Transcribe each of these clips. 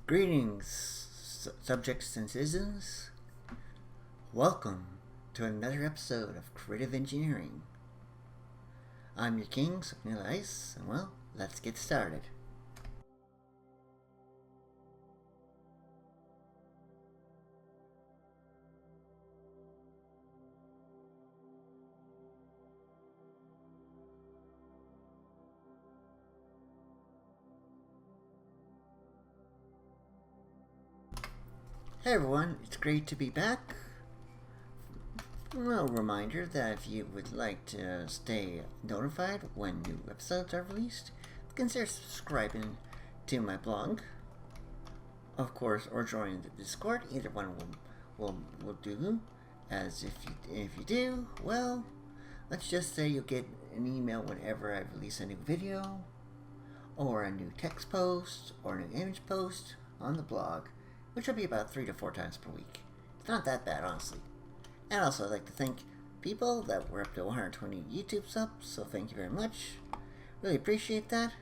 Greetings, subjects and citizens. Welcome to another episode of Creative Engineering. I'm your king, Vanilla Ice, and well, let's get started. Hey everyone, it's great to be back. A reminder that if you would like to stay notified when new episodes are released, consider subscribing to my blog, of course, or joining the Discord. Either one will do. As if you do, well, let's just say you'll get an email whenever I release a new video, or a new text post, or a new image post on the blog, which will be about 3 to 4 times per week. It's not that bad, honestly. And also, I'd like to thank people that were up to 120 YouTube subs, so thank you very much. Really appreciate that.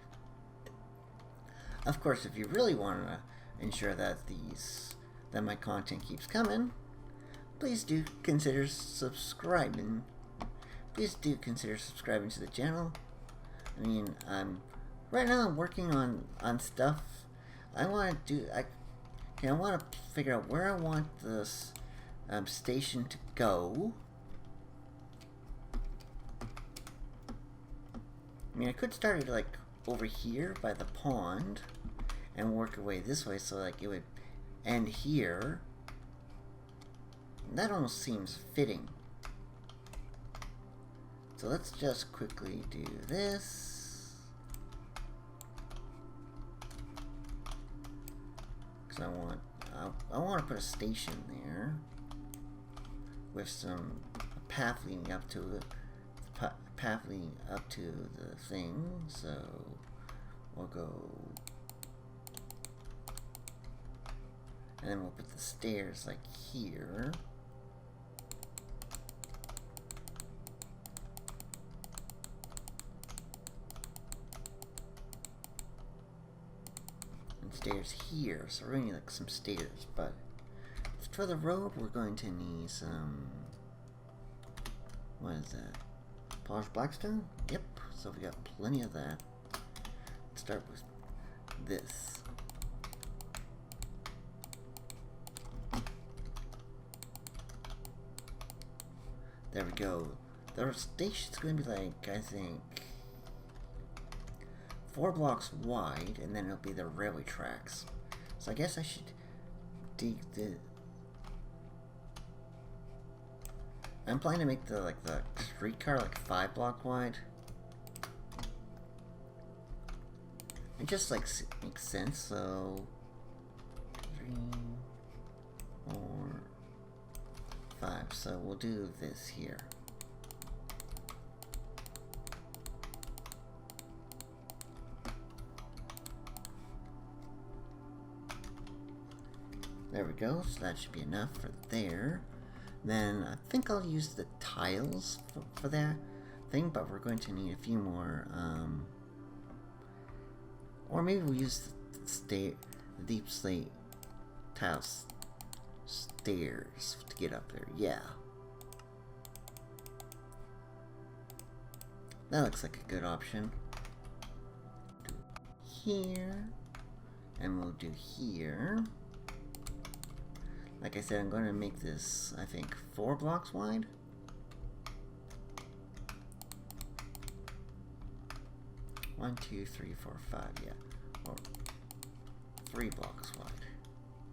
Of course, if you really want to ensure that my content keeps coming, please do consider subscribing. Please do consider subscribing to the channel. I mean, right now I'm working on stuff. I want to figure out where I want this station to go. I mean, I could start it like over here by the pond and work away this way, so like it would end here. That almost seems fitting. So let's just quickly do this. Because I want to put a station there with some path leading up to the thing. So we'll go, and then we'll put the stairs like here. Stairs here, so we're gonna need like some stairs, but for the road we're going to need some, what is that, polished blackstone? Yep, so we got plenty of that. Let's start with this. There we go. The station's gonna be like, I think, 4 blocks wide, and then it'll be the railway tracks. So I guess I should dig the... I'm planning to make the streetcar like 5 block wide. It just like makes sense. So 3, 4, 5. So we'll do this here. There we go, so that should be enough for there. Then I think I'll use the tiles for that thing, but we're going to need a few more, or maybe we'll use the deep slate tiles stairs to get up there. Yeah. That looks like a good option. Do here, and we'll do here. Like I said, I'm going to make this, I think, 4 blocks wide. One, 2, 3, 4, 5, yeah. Or 3 blocks wide.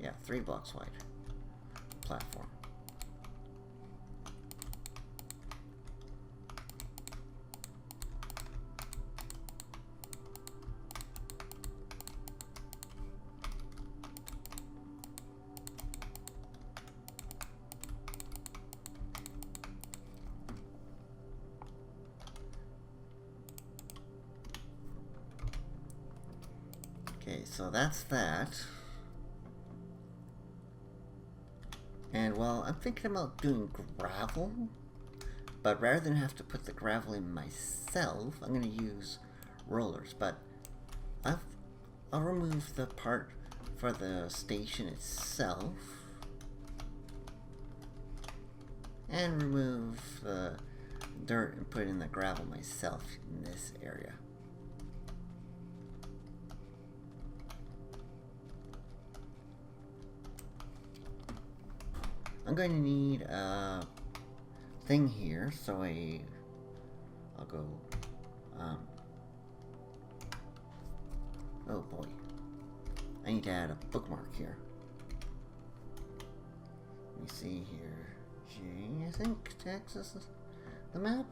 Yeah, 3 blocks wide. Platform. Okay, so that's that. And well, I'm thinking about doing gravel, but rather than have to put the gravel in myself, I'm going to use rollers. But I'll remove the part for the station itself. And remove the dirt and put in the gravel myself in this area. I'm going to need a thing here, so I'll go, oh boy, I need to add a bookmark here. Let me see here, G, I think, to access the map,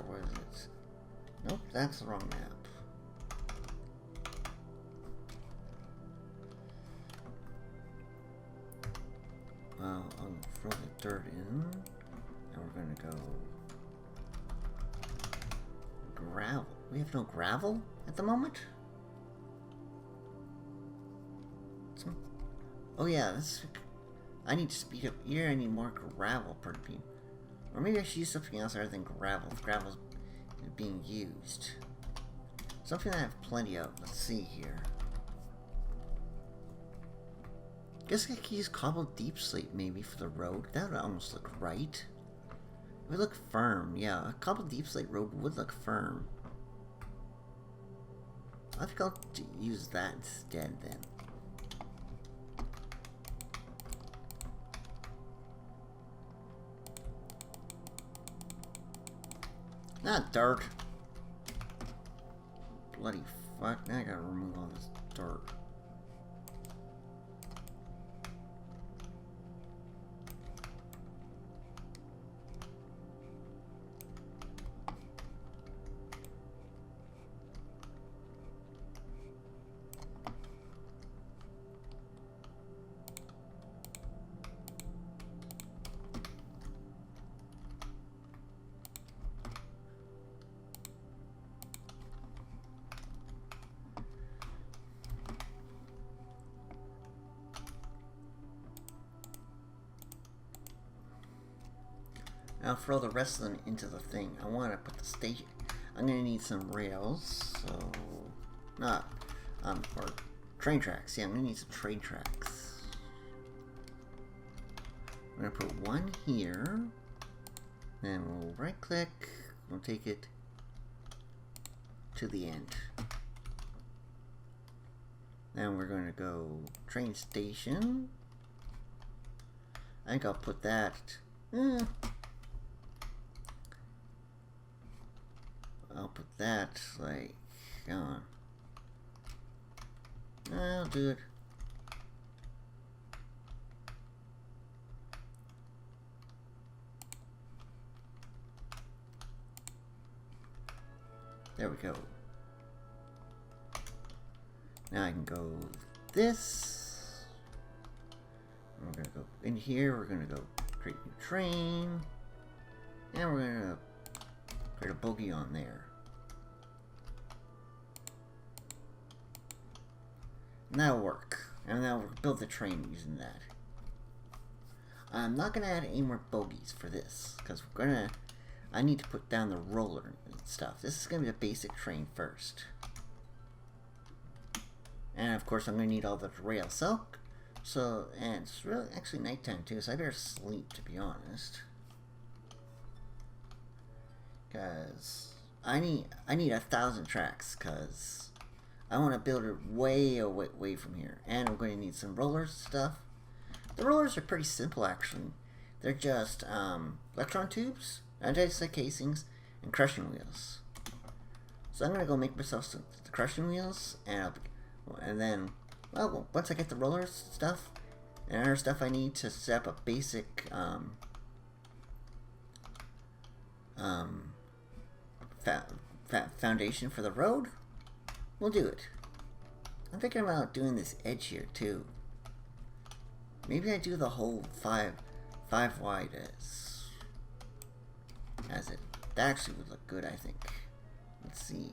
or was it? Nope, that's the wrong map. Well, I'll throw the dirt in, and we're gonna go gravel. We have no gravel at the moment? Oh yeah, I need to speed up here. I need more gravel per beam. Or maybe I should use something else other than gravel. If gravel's being used. Something that I have plenty of. Let's see here. Guess I could use cobbled deep slate maybe for the road. That would almost look right. It would look firm. Yeah, a cobbled deep slate road would look firm. I think I'll use that instead then. Not dirt. Bloody fuck. Now I gotta remove all this dirt. I'll throw the rest of them into the thing. I want to put the station. I'm gonna need some rails, so or train tracks. Yeah, I'm gonna need some train tracks. I'm gonna put one here. Then we'll right click. We'll take it to the end. Then we're gonna go train station. I think I'll put that. I'll put that, like, on. I'll do it. There we go. Now I can go this. We're gonna go in here. We're gonna go create new train. And we're gonna create a bogie on there. And that'll work. And now we'll build the train using that. I'm not gonna add any more bogies for this, because I need to put down the roller and stuff. This is gonna be the basic train first. And of course I'm gonna need all the rail silk. And it's really actually nighttime too, so I better sleep, to be honest. Because I need 1,000 tracks, because I want to build it way away from here. And we're going to need some rollers stuff. The rollers are pretty simple, actually. They're just electron tubes, andesite casings, and crushing wheels. So I'm going to go make myself some the crushing wheels, and then, well, once I get the rollers stuff and other stuff I need to set up a basic foundation for the road, we'll do it. I'm thinking about doing this edge here too. Maybe I do the whole five wide as it. That actually would look good, I think. Let's see.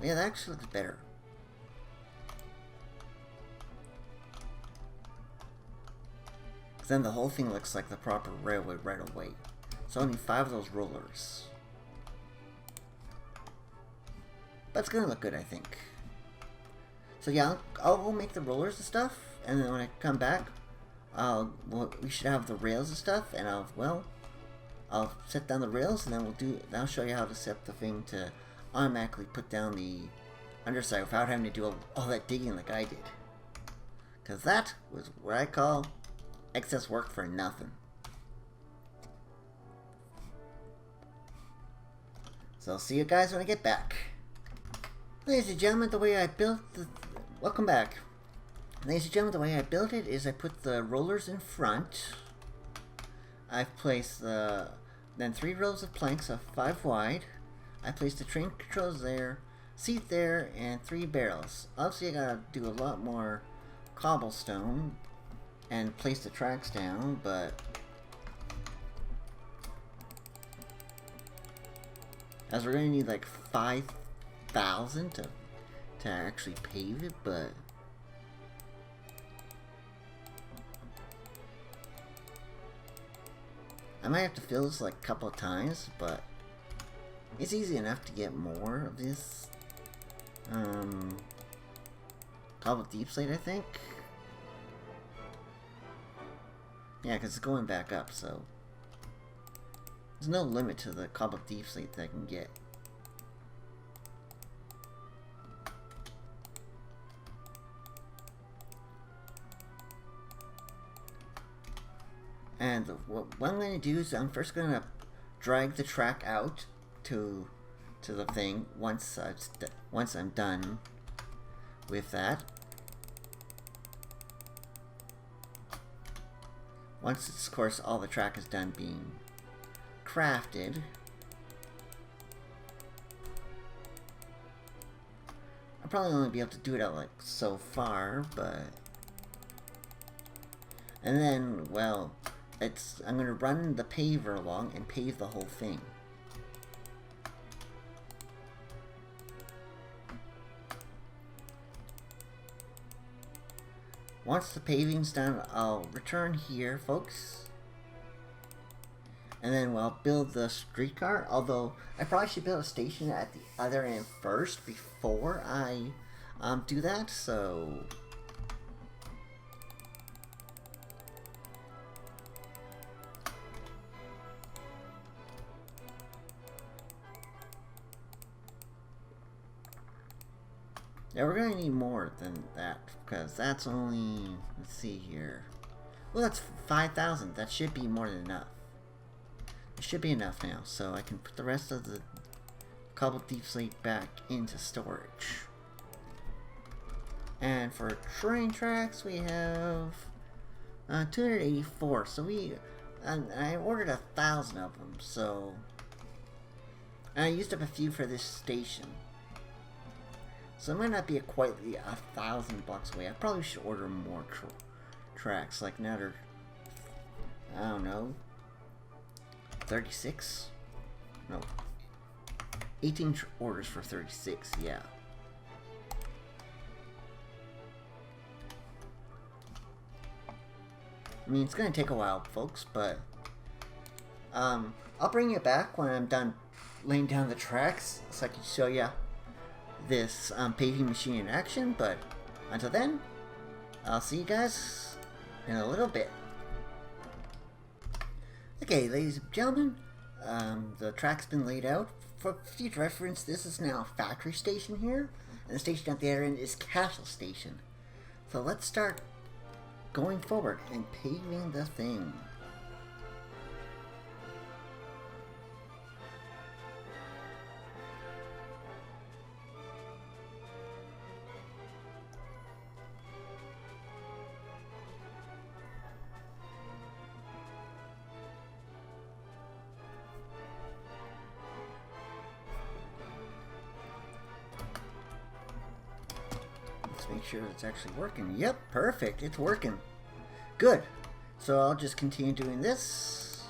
Yeah, that actually looks better. Because then the whole thing looks like the proper railway right away. So I need 5 of those rollers. But it's gonna look good, I think. So yeah, I'll go make the rollers and stuff, and then when I come back, we should have the rails and stuff, and I'll set down the rails, and then I'll show you how to set up the thing to automatically put down the underside without having to do all that digging like I did. Because that was what I call excess work for nothing. So I'll see you guys when I get back. Ladies and gentlemen, the way I built the... Welcome back. Ladies and gentlemen, the way I built it is I put the rollers in front. I've placed then 3 rows of planks of 5 wide. I placed the train controls there, seat there, and 3 barrels. Obviously I gotta do a lot more cobblestone and place the tracks down, but as we're gonna need like 5,000 to actually pave it, but I might have to fill this like a couple of times, but it's easy enough to get more of this cobble deep slate, I think. Yeah, because it's going back up, so there's no limit to the cobble deep slate that I can get. And what I'm going to do is I'm first going to drag the track out to the thing once I'm done with that. Once, of course, all the track is done being crafted, I'll probably only be able to do it out like so far, but and then, well, I'm going to run the paver along and pave the whole thing. Once the paving's done, I'll return here, folks. And then we'll build the streetcar, although I probably should build a station at the other end first before I do that, so yeah, we're gonna need more than that, because that's only, let's see here. Well, that's 5,000. That should be more than enough. It should be enough now, so I can put the rest of the cobble deep slate back into storage. And for train tracks, we have 284. So I ordered 1,000 of them, so and I used up a few for this station. So it might not be quite 1,000 blocks away. I probably should order more tracks, like another, I don't know, 36? No, 18 orders for 36, yeah. I mean, it's gonna take a while, folks, but I'll bring you back when I'm done laying down the tracks so I can show you this paving machine in action. But until then, I'll see you guys in a little bit. Okay, ladies and gentlemen, the track's been laid out. For future reference, this is now Factory Station here, and the station at the other end is Castle Station. So let's start going forward and paving the thing. Make sure it's actually working. Yep, perfect. It's working. Good. So I'll just continue doing this.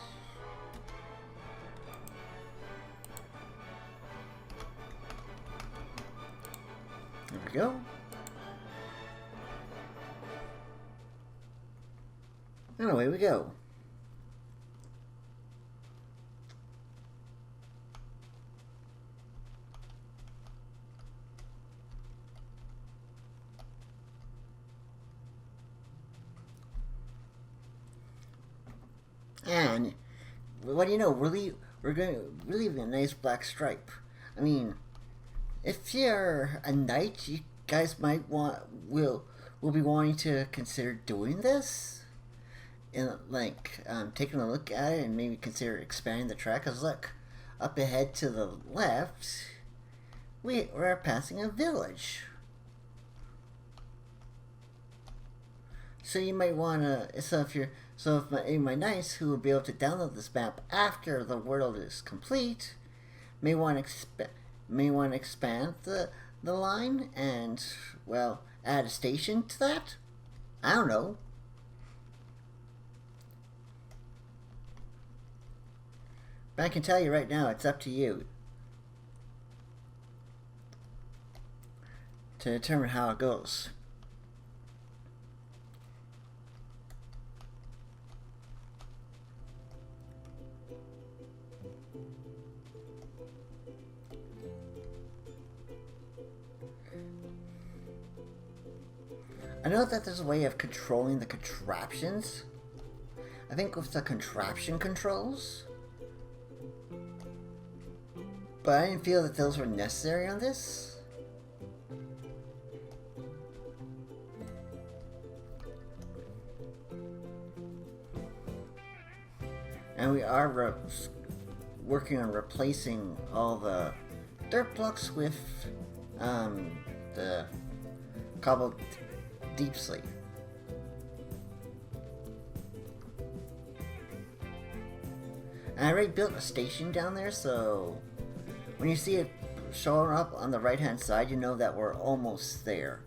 There we go. And away we go. And what do you know? We're leaving a nice black stripe. I mean, if you're a knight, you guys might will be wanting to consider doing this, and like taking a look at it and maybe consider expanding the track. Cause look, up ahead to the left, we're passing a village. So you might wanna if my knights who will be able to download this map after the world is complete may want to expand the line and well add a station to that. I don't know. But I can tell you right now, it's up to you to determine how it goes. I know that there's a way of controlling the contraptions. I think with the contraption controls. But I didn't feel that those were necessary on this. And we are working on replacing all the dirt blocks with the cobbled deep slate. And I already built a station down there, so when you see it showing up on the right hand side, you know that we're almost there.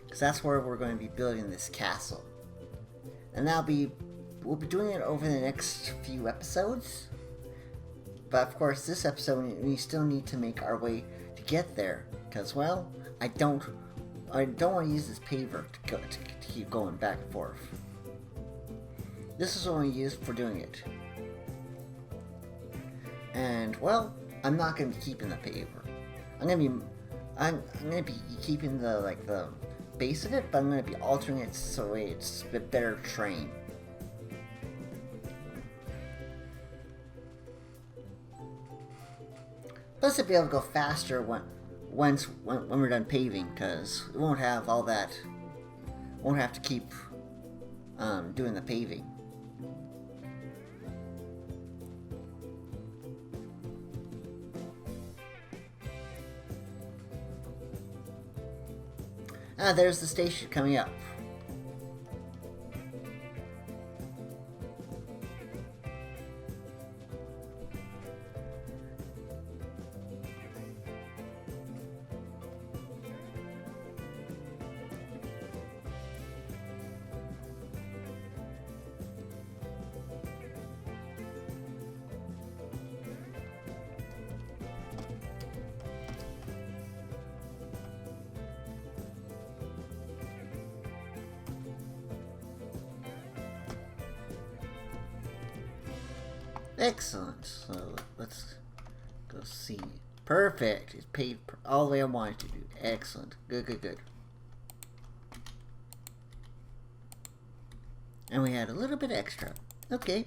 Because that's where we're going to be building this castle. And we'll be doing it over the next few episodes. But of course, this episode, we still need to make our way to get there. Because, well, I don't want to use this paver to keep going back and forth. This is only used for doing it. And, well, I'm not going to be keeping the paver. I'm going to be keeping the base of it, but I'm going to be altering it so it's a bit better trained. Plus, it'll be able to go faster when we're done paving, because we won't have all that. Won't have to keep doing the paving. Ah, there's the station coming up. Excellent. So let's go see. Perfect. It's paid all the way I wanted to do. Excellent. Good, good, good. And we had a little bit extra. Okay.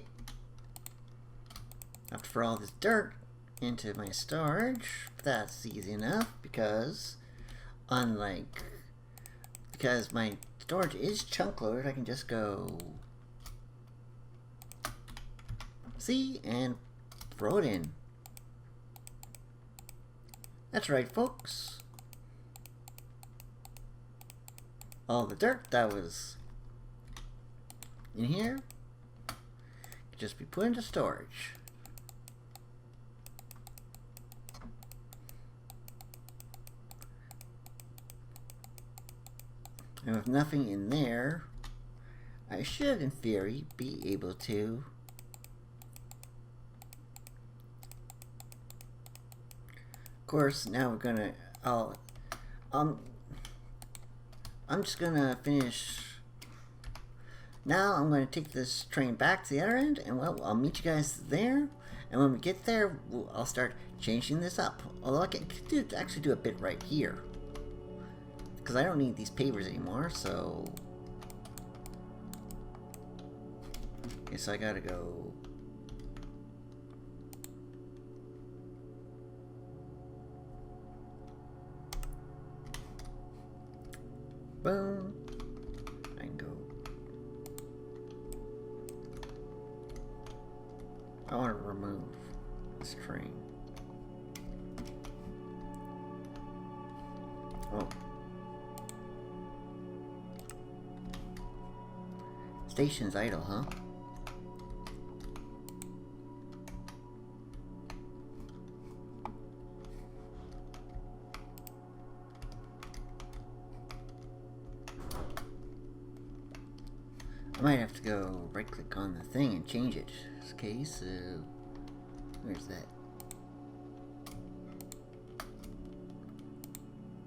After for all this dirt into my storage, that's easy enough because because my storage is chunk loaded, I can just go see and throw it in. That's right, folks. All the dirt that was in here could just be put into storage. And with nothing in there, I should, in theory, be able to course, now we're gonna I'm just gonna finish. Now I'm gonna take this train back to the other end, and well, I'll meet you guys there. And when we get there, I'll start changing this up. Although I can actually do a bit right here, because I don't need these pavers anymore. So, guess I gotta go Boom. I can go. I want to remove this train. Oh. Station's idle, huh? I might have to go right click on the thing and change it. Okay, so where's that?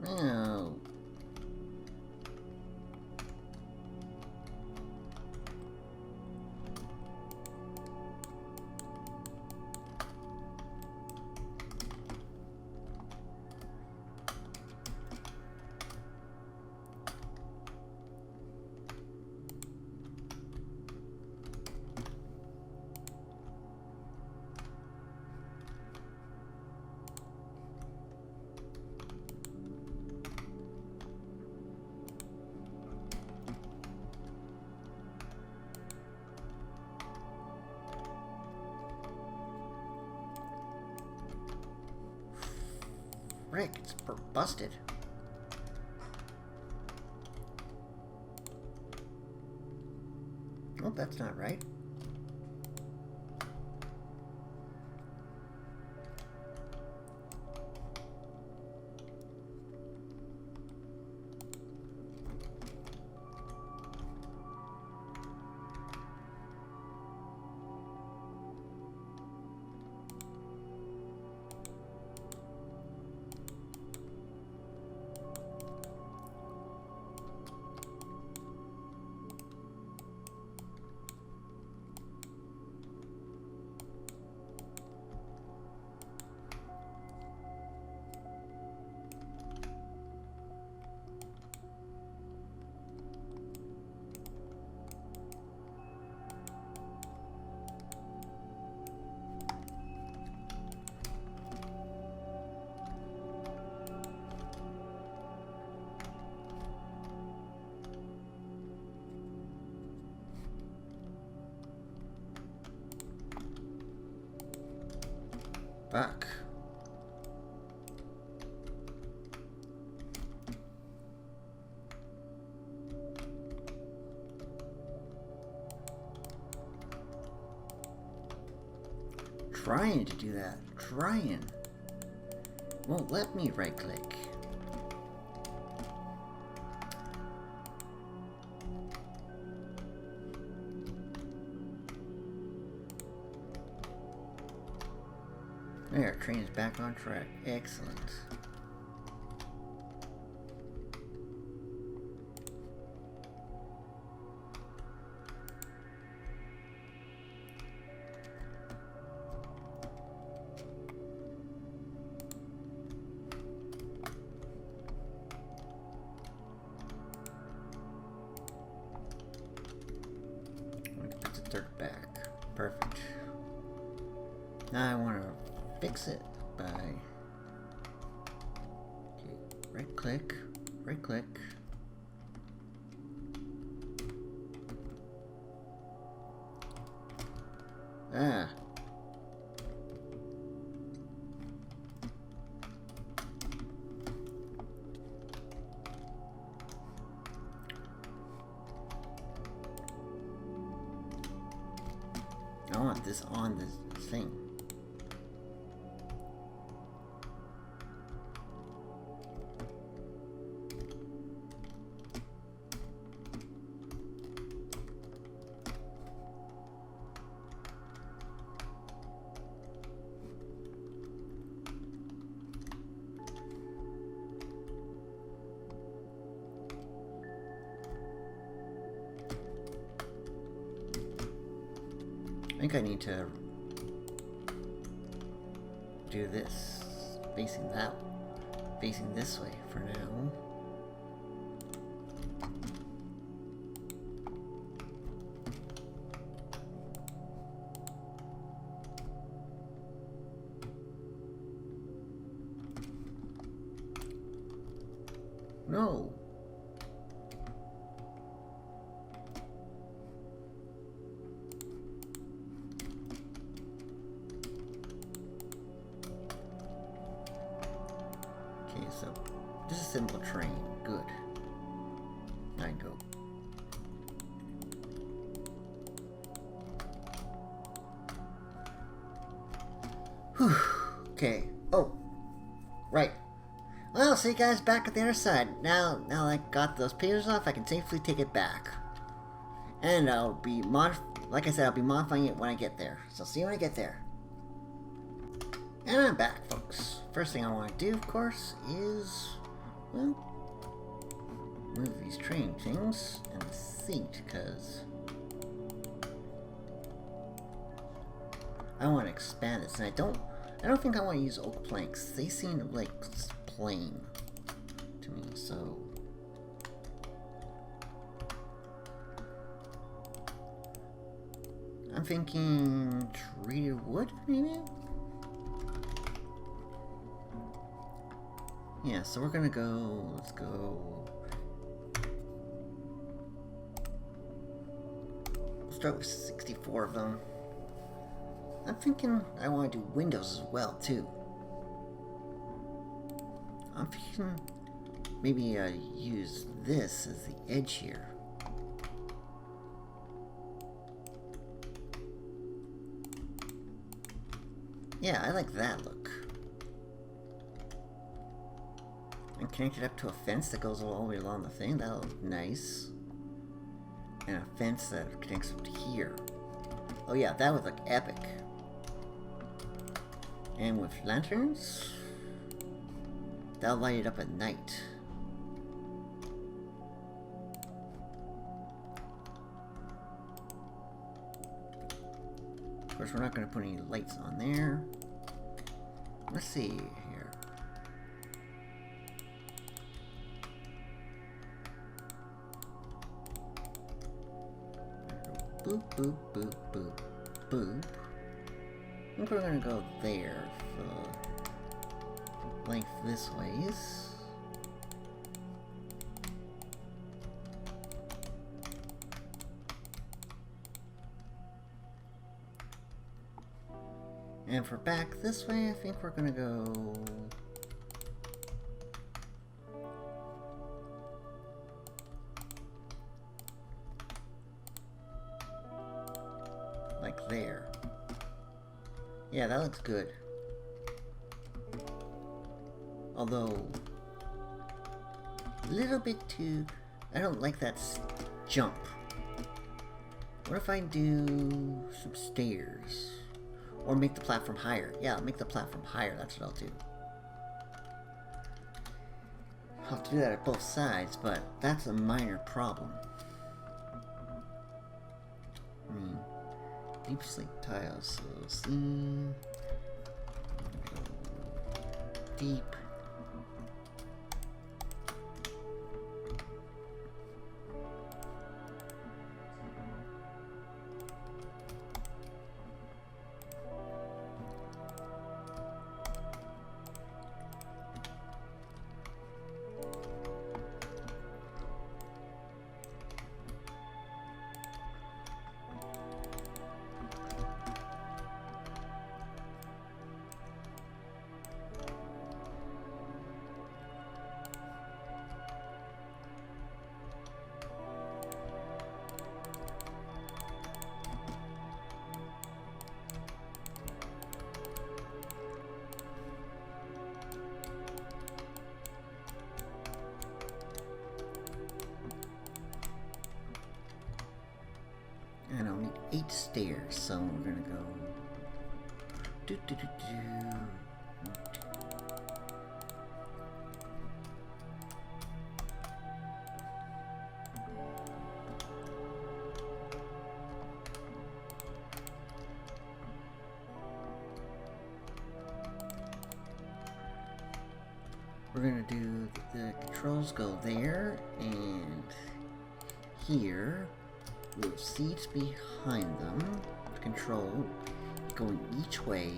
Oh. Frick, it's busted. Oh, that's not right. Back. Trying to do that. Trying. Won't let me right click. There, train is back on track. Excellent. Put the dirt back. Perfect. Now I want to fix it by right click, ah, I want this on this thing. I think I need to do this, facing this way for now. No. simple train. Good. I can go. Whew. Okay. Oh. Right. Well, see you guys back at the other side. Now I got those papers off, I can safely take it back. And I'll be like I said, I'll be modifying it when I get there. So see you when I get there. And I'm back, folks. First thing I want to do, of course, is, well, move these train things and the seat, because I want to expand this, and I don't think I want to use oak planks. They seem like plain to me, so I'm thinking treated wood, maybe? Yeah, so we're gonna go, let's go, we'll start with 64 of them. I'm thinking I want to do windows as well, too. I'm thinking maybe use this as the edge here. Yeah, I like that look. And connect it up to a fence that goes all the way along the thing. That'll look nice. And a fence that connects up to here. Oh yeah, that would look epic. And with lanterns, that'll light it up at night. Of course, we're not going to put any lights on there. Let's see here. Boop, boop, boop, boop, boop. I think we're gonna go there for length this ways. And for back this way, I think we're gonna go like there. Yeah, that looks good. Although, a little bit too... I don't like that jump. What if I do some stairs? Or make the platform higher? Yeah, I'll make the platform higher, that's what I'll do. I'll have to do that at both sides, but that's a minor problem. Deep sleep tiles, so see, deep. And I'll need 8 stairs, so we're gonna go do do do do. We're gonna do the controls go there and here. With seats behind them, control going each way.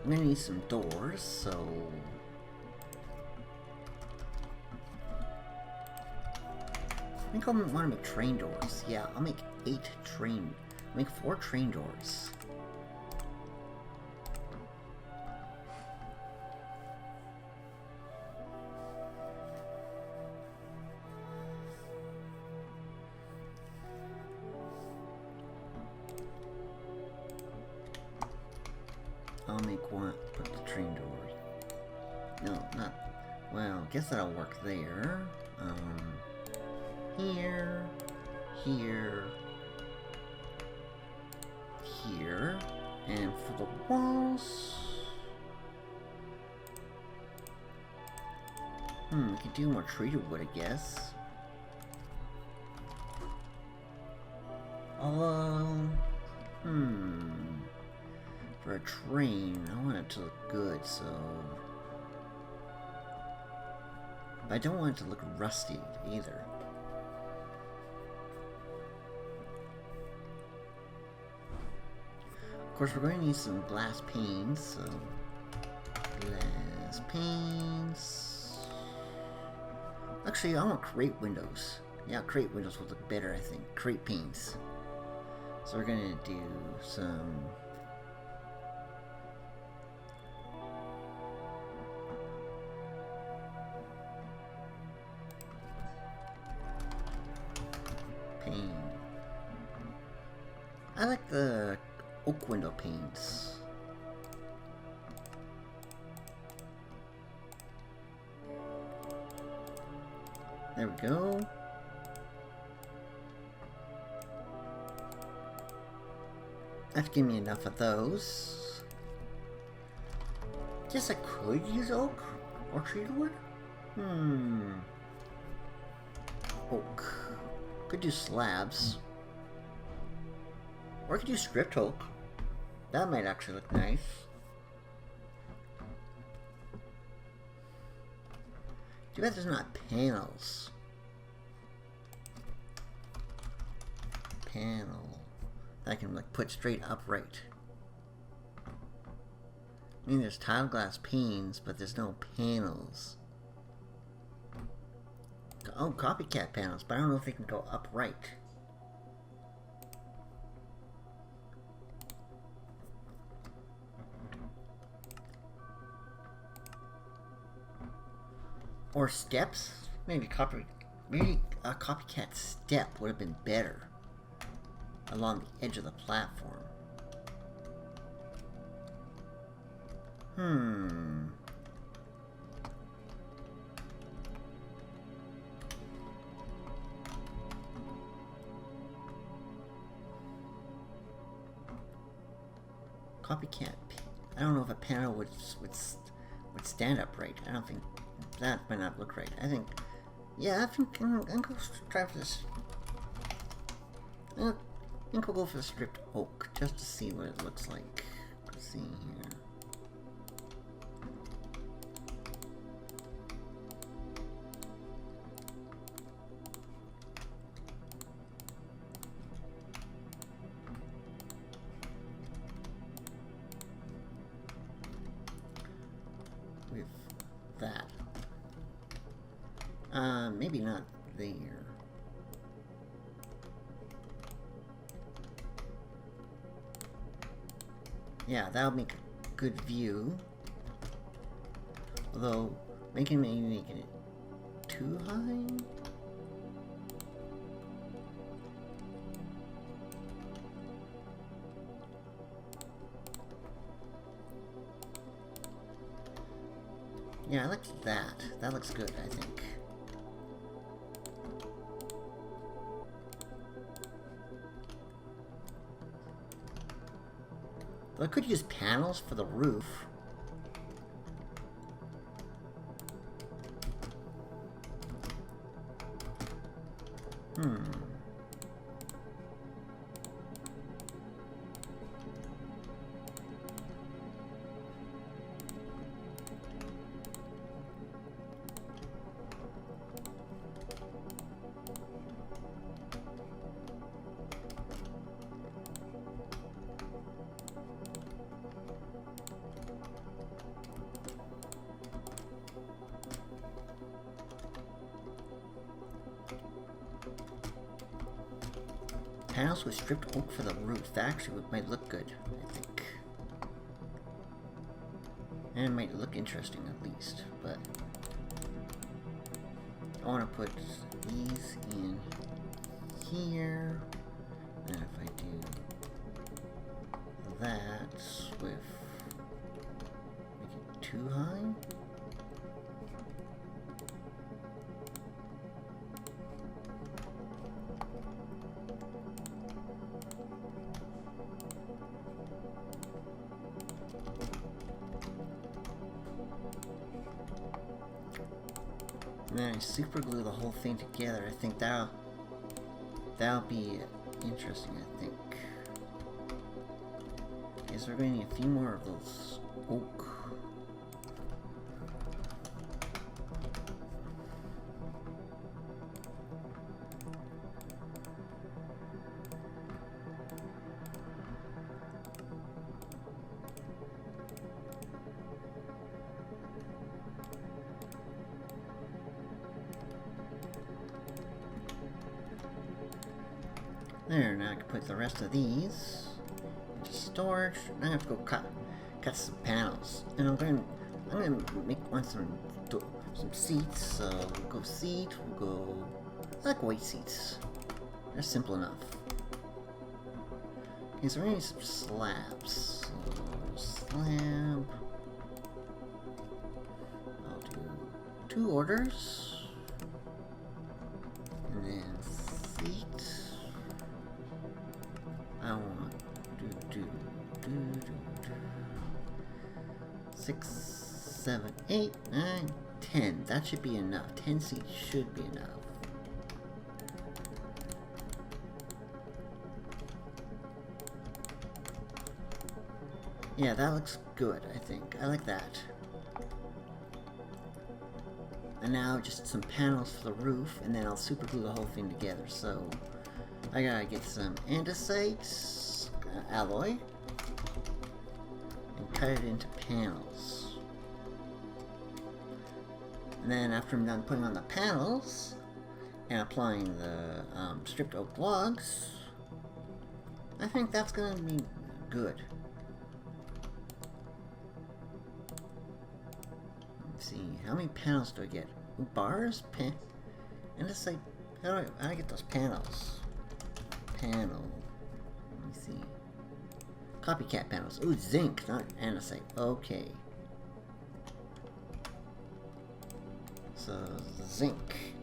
I'm gonna need some doors, so I think I want to make train doors. Yeah, I'll make 8 train. I'll make 4 train doors. put the train door. No, not. Well, I guess that'll work there. Here, here, here, and for the walls. We could do more treated wood, I guess. Although, for a train, I want it to look good, so. But I don't want it to look rusty either. Of course, we're going to need some glass panes, so glass panes. Actually, I want crate windows. Yeah, crate windows would look better, I think. Crate panes. So we're going to do some pane. I like the oak window panes. There we go. That's giving me enough of those. Guess I could use oak or treated wood. Oak. Could do slabs. Or I could do stripped oak. That might actually look nice. Too bad there's not panels. Panel. That I can like put straight upright. I mean, there's tile glass panes, but there's no panels. Oh, copycat panels, but I don't know if they can go upright. Or steps? Maybe a copycat step would have been better along the edge of the platform. Copycat. I don't know if a panel would stand up right. I don't think that might not look right. I think, yeah, I think I'm gonna try for this. I think we'll go for the stripped oak just to see what it looks like. Let's see here. With that. Maybe not there. Yeah, that'll make a good view. Although, making it too high? Yeah, I like that. That looks good, I think. Well, I could use panels for the roof. Panels with stripped oak for the roof. That actually might look good, I think. And it might look interesting at least, but I want to put these in here. And if I do that with too high. And then I super glue the whole thing together. I think that'll be interesting, I think. Okay, so we're going to need a few more of those oak. There, now I can put the rest of these into storage. Now I have to go cut some panels, and I'm gonna make some seats. So we'll go seat. We'll go. I like white seats. They're simple enough. Okay, so we're gonna need some slabs. So slab. I'll do 2 orders, and then seat. I want 6, 7, 8, 9, 10. That should be enough. 10 seats should be enough. Yeah, that looks good, I think. I like that. And now just some panels for the roof, and then I'll super glue the whole thing together. So I gotta get some andesite alloy and cut it into panels. And then after I'm done putting on the panels and applying the stripped oak logs, I think that's gonna be good. Let's see, how many panels do I get? Bars? Andesite? How do I get those panels? Panel. Let me see. Copycat panels. Ooh, zinc, not andesite. Okay. So, zinc.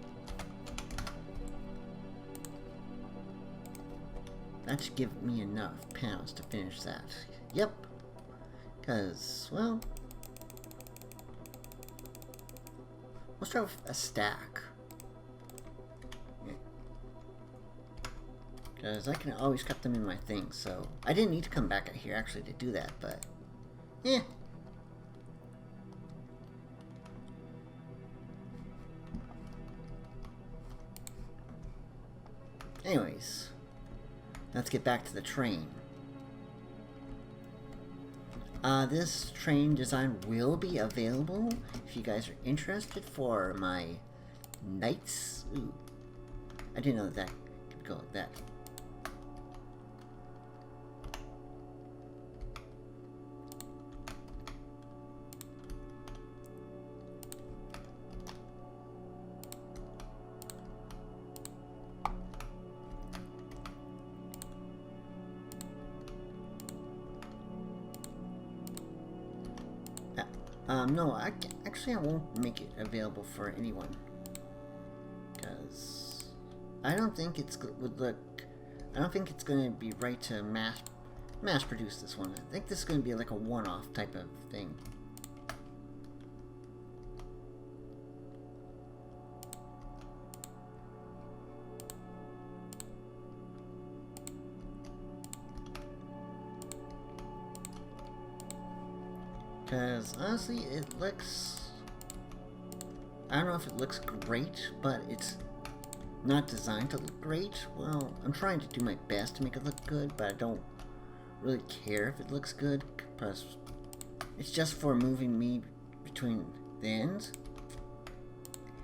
That should give me enough panels to finish that. Yep. Because, well, let's try with a stack. Because I can always cut them in my thing, so I didn't need to come back out here actually to do that, but yeah. Anyways, let's get back to the train. This train design will be available if you guys are interested for my Knights. Ooh, I didn't know that could go like that. No, actually I won't make it available for anyone. Because I don't think it's I don't think it's going to be right to mass produce this one. I think this is going to be like a one-off type of thing. Because honestly, it looks, I don't know if it looks great, but it's not designed to look great. Well, I'm trying to do my best to make it look good, but I don't really care if it looks good, because it's just for moving me between the ends.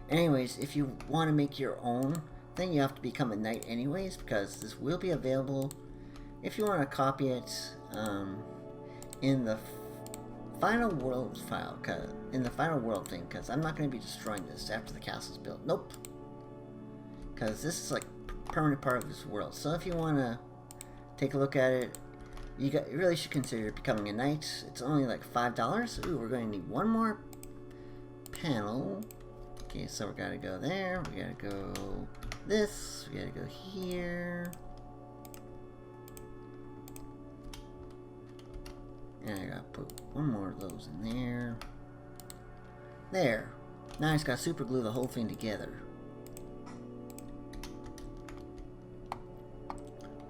Anyways, if you want to make your own thing, you have to become a knight anyways, because this will be available if you want to copy it in the final world file, in the final world thing, because I'm not going to be destroying this after the castle's built. Nope. Because this is like permanent part of this world. So if you want to take a look at it, You really should consider becoming a knight. It's only like $5. Ooh, we're going to need one more panel. Okay, so we gotta go there. We gotta go this. We gotta go here. And I gotta put one more of those in there. There. Now I just gotta super glue the whole thing together.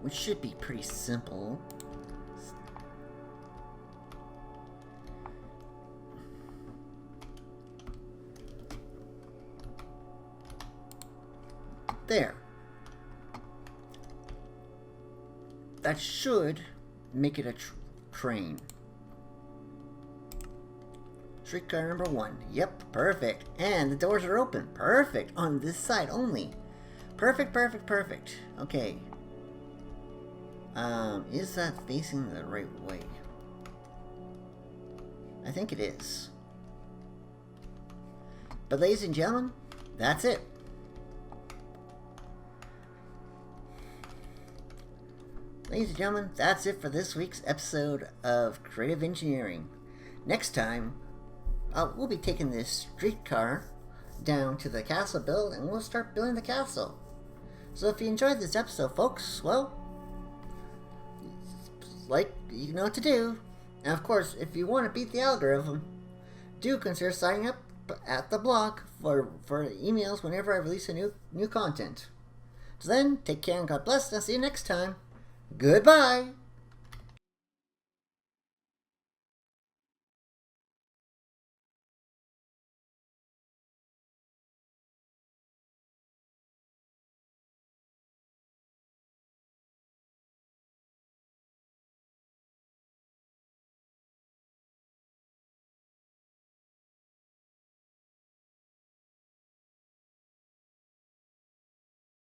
Which should be pretty simple. There. That should make it a train. Streetcar number 1. Yep, perfect. And the doors are open. Perfect. On this side only. Perfect, perfect, perfect. Okay. Is that facing the right way? I think it is. But ladies and gentlemen, that's it. Ladies and gentlemen, that's it for this week's episode of Creative Engineering. Next time, we'll be taking this streetcar down to the castle build, and we'll start building the castle. So if you enjoyed this episode, folks, well, like, you know what to do. And of course, if you want to beat the algorithm, do consider signing up at the blog for emails whenever I release a new content. So then, take care and God bless, and I'll see you next time. Goodbye!